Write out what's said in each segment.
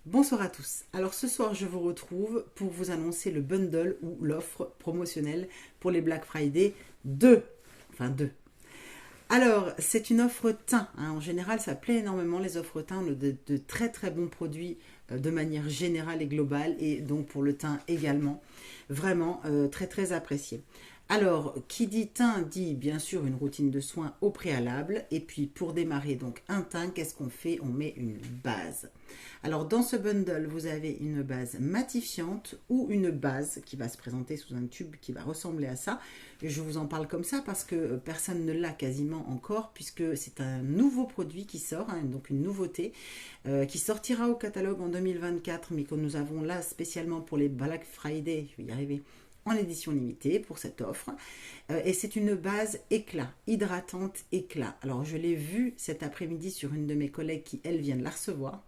Bonsoir à tous. Alors ce soir, je vous retrouve pour vous annoncer le bundle ou l'offre promotionnelle pour les Black Friday 2. Enfin 2. Alors, c'est une offre teint, hein. En général, ça plaît énormément les offres teint. On a de très très bons produits de manière générale et globale, et donc pour le teint également. Vraiment très très apprécié. Alors, qui dit teint dit bien sûr une routine de soins au préalable. Et puis pour démarrer donc un teint, qu'est-ce qu'on fait? On met une base. Alors dans ce bundle, vous avez une base matifiante ou une base qui va se présenter sous un tube qui va ressembler à ça. Je vous en parle comme ça parce que personne ne l'a quasiment encore, puisque c'est un nouveau produit qui sort, hein, donc une nouveauté, qui sortira au catalogue en 2024, mais que nous avons là spécialement pour les Black Friday, je vais y arriver, en édition limitée pour cette offre. Et c'est une base éclat, hydratante éclat. Alors je l'ai vue cet après-midi sur une de mes collègues qui, elle, vient de la recevoir.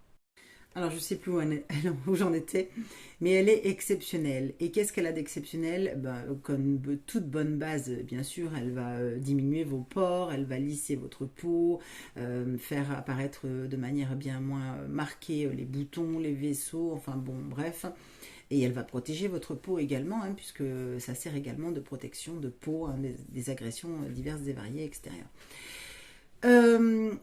Alors, je ne sais plus où j'en étais, mais elle est exceptionnelle. Et qu'est-ce qu'elle a d'exceptionnel? Comme toute bonne base, bien sûr, elle va diminuer vos pores, elle va lisser votre peau, faire apparaître de manière bien moins marquée les boutons, les vaisseaux, enfin bon, bref. Et elle va protéger votre peau également, hein, puisque ça sert également de protection de peau, hein, des agressions diverses et variées extérieures.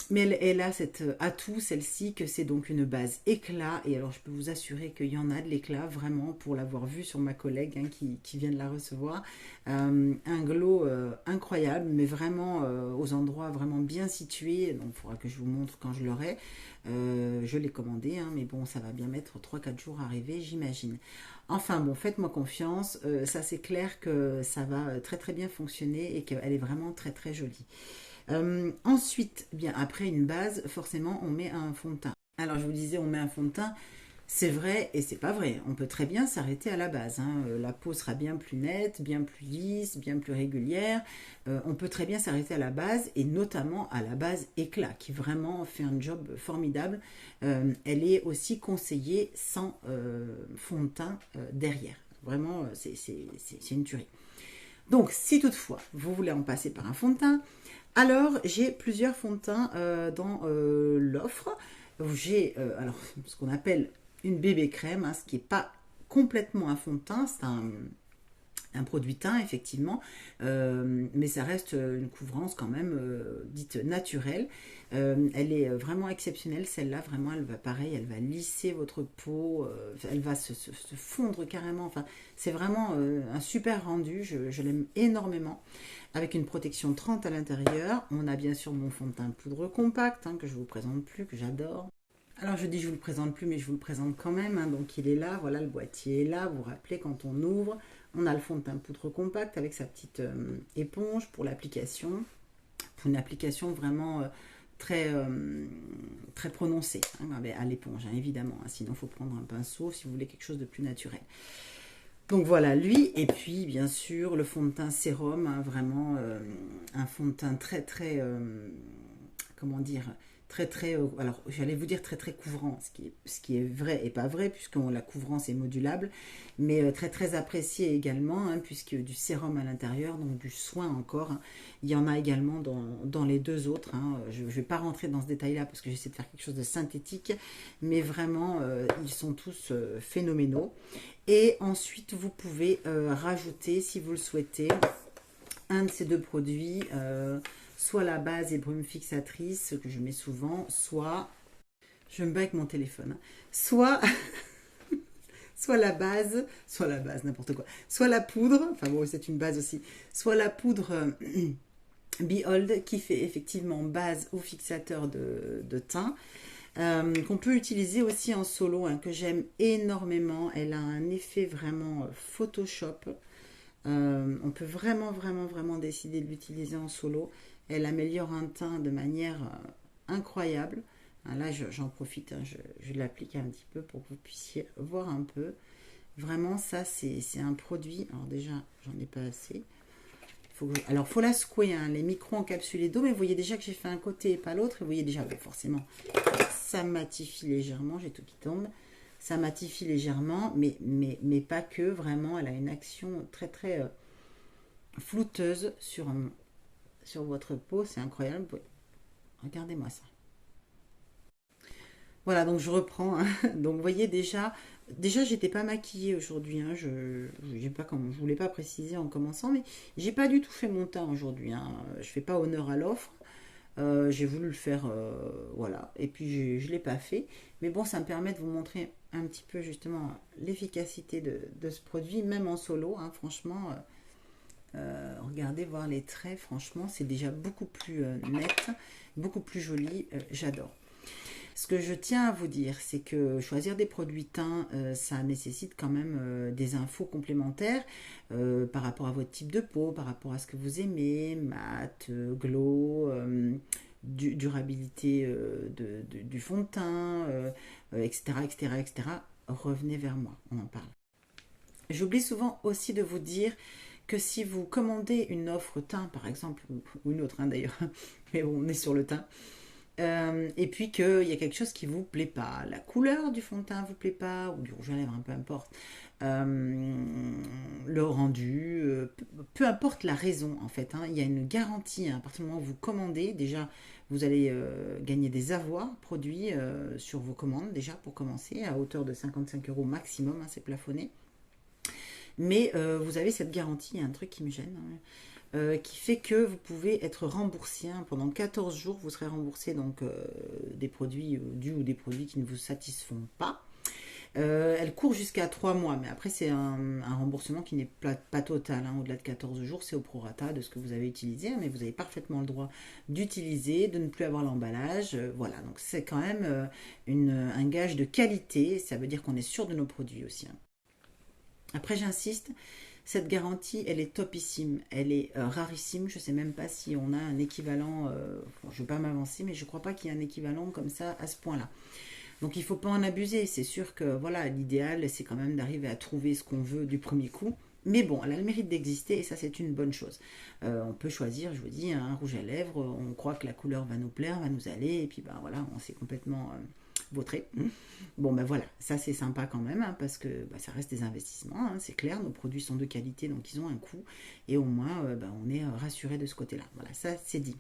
Mais elle a cet atout, celle-ci, que c'est donc une base éclat. Et alors, je peux vous assurer qu'il y en a de l'éclat, vraiment, pour l'avoir vu sur ma collègue, hein, qui vient de la recevoir. Un glow incroyable, mais vraiment aux endroits vraiment bien situés. Donc, il faudra que je vous montre quand je l'aurai. Je l'ai commandé, hein, mais bon, ça va bien mettre 3 4 jours à arriver, j'imagine. Enfin bon, faites-moi confiance. Ça, c'est clair que ça va très très bien fonctionner et qu'elle est vraiment très très jolie. Ensuite, bien après une base, forcément, on met un fond de teint. Alors, je vous disais, on met un fond de teint. C'est vrai et c'est pas vrai. On peut très bien s'arrêter à la base, hein. La peau sera bien plus nette, bien plus lisse, bien plus régulière. On peut très bien s'arrêter à la base et notamment à la base éclat qui vraiment fait un job formidable. Elle est aussi conseillée sans fond de teint derrière. Vraiment, c'est une tuerie. Donc, si toutefois vous voulez en passer par un fond de teint, alors j'ai plusieurs fonds de teint dans l'offre. J'ai alors ce qu'on appelle une bébé crème, hein, ce qui n'est pas complètement un fond de teint, c'est un produit teint effectivement, mais ça reste une couvrance quand même dite naturelle. Elle est vraiment exceptionnelle, celle-là, vraiment, elle va pareil, elle va lisser votre peau, elle va se fondre carrément, enfin, c'est vraiment un super rendu, je l'aime énormément, avec une protection 30 à l'intérieur. On a bien sûr mon fond de teint poudre compact, hein, que je ne vous présente plus, que j'adore. Alors je dis je vous le présente plus, mais je vous le présente quand même, hein. Donc il est là, voilà, le boîtier est là. Vous vous rappelez, quand on ouvre, on a le fond de teint poudre compact avec sa petite éponge pour l'application. Pour une application vraiment très, très prononcée, hein, à l'éponge, hein, évidemment, hein. Sinon il faut prendre un pinceau si vous voulez quelque chose de plus naturel. Donc voilà, lui, et puis bien sûr le fond de teint sérum, hein, vraiment un fond de teint très très, comment dire, très très, alors j'allais vous dire très très couvrant, ce qui est vrai et pas vrai, puisque la couvrance est modulable, mais très très apprécié également, hein, puisque du sérum à l'intérieur, donc du soin encore, hein. Il y en a également dans les deux autres, hein. Je ne vais pas rentrer dans ce détail-là parce que j'essaie de faire quelque chose de synthétique, mais vraiment, ils sont tous phénoménaux. Et ensuite, vous pouvez rajouter, si vous le souhaitez, un de ces deux produits, soit la base et brume fixatrice que je mets souvent, soit, je me bats avec mon téléphone, hein. soit, soit la base, n'importe quoi, soit la poudre, enfin bon, c'est une base aussi, soit la poudre Behold qui fait effectivement base ou fixateur de teint. Qu'on peut utiliser aussi en solo, hein, que j'aime énormément. Elle a un effet vraiment Photoshop. On peut vraiment, vraiment, vraiment décider de l'utiliser en solo. Elle améliore un teint de manière incroyable. Ah, là, j'en profite, hein, je l'applique un petit peu pour que vous puissiez voir un peu. Vraiment, ça, c'est un produit. Alors déjà, j'en ai pas assez. Alors, faut la secouer, hein, les micros encapsulés d'eau, mais vous voyez déjà que j'ai fait un côté et pas l'autre. Et vous voyez déjà, forcément, ça matifie légèrement. J'ai tout qui tombe. Ça matifie légèrement, mais pas que. Vraiment, elle a une action très, très flouteuse sur votre peau. C'est incroyable. Regardez-moi ça. Voilà, donc je reprends, hein. Donc vous voyez déjà j'étais pas maquillée aujourd'hui, hein. J'ai pas comme je voulais pas préciser en commençant, mais j'ai pas du tout fait mon teint aujourd'hui, hein. Je fais pas honneur à l'offre. J'ai voulu le faire, voilà. Et puis je l'ai pas fait, mais bon, ça me permet de vous montrer un petit peu justement l'efficacité de ce produit, même en solo, hein. Franchement, regardez voir les traits. Franchement, c'est déjà beaucoup plus net, beaucoup plus joli. J'adore. Ce que je tiens à vous dire, c'est que choisir des produits teints, ça nécessite quand même des infos complémentaires par rapport à votre type de peau, par rapport à ce que vous aimez, mat, glow, durabilité du fond de teint, etc., etc., etc. Revenez vers moi, on en parle. J'oublie souvent aussi de vous dire que si vous commandez une offre teint, par exemple, ou une autre hein, d'ailleurs, mais bon, on est sur le teint, et puis qu'il y a quelque chose qui vous plaît pas, la couleur du fond de teint vous plaît pas, ou du rouge à lèvres, hein, peu importe, le rendu, peu importe la raison en fait, hein, il y a une garantie, hein, à partir du moment où vous commandez, déjà vous allez gagner des avoirs produits sur vos commandes, déjà pour commencer, à hauteur de 55 € maximum, hein, c'est plafonné. Mais vous avez cette garantie, il y a un truc qui me gêne, hein, qui fait que vous pouvez être remboursé hein, pendant 14 jours. Vous serez remboursé donc des produits dus ou des produits qui ne vous satisfont pas. Elle court jusqu'à 3 mois, mais après c'est un remboursement qui n'est pas total. Hein. Au-delà de 14 jours, c'est au prorata de ce que vous avez utilisé, hein, mais vous avez parfaitement le droit d'utiliser, de ne plus avoir l'emballage. Voilà, donc c'est quand même un gage de qualité. Ça veut dire qu'on est sûr de nos produits aussi. Hein. Après, j'insiste, cette garantie, elle est topissime, elle est rarissime. Je ne sais même pas si on a un équivalent, bon, je ne vais pas m'avancer, mais je ne crois pas qu'il y ait un équivalent comme ça à ce point-là. Donc il ne faut pas en abuser. C'est sûr que voilà, l'idéal, c'est quand même d'arriver à trouver ce qu'on veut du premier coup. Mais bon, elle a le mérite d'exister et ça, c'est une bonne chose. On peut choisir, je vous dis, un rouge à lèvres. On croit que la couleur va nous plaire, va nous aller. Et puis, ben voilà, on s'est complètement vautré. Bon, ben voilà, ça c'est sympa quand même, hein, parce que bah, ça reste des investissements, hein, c'est clair. Nos produits sont de qualité, donc ils ont un coût. Et au moins, ben, on est rassuré de ce côté-là. Voilà, ça c'est dit.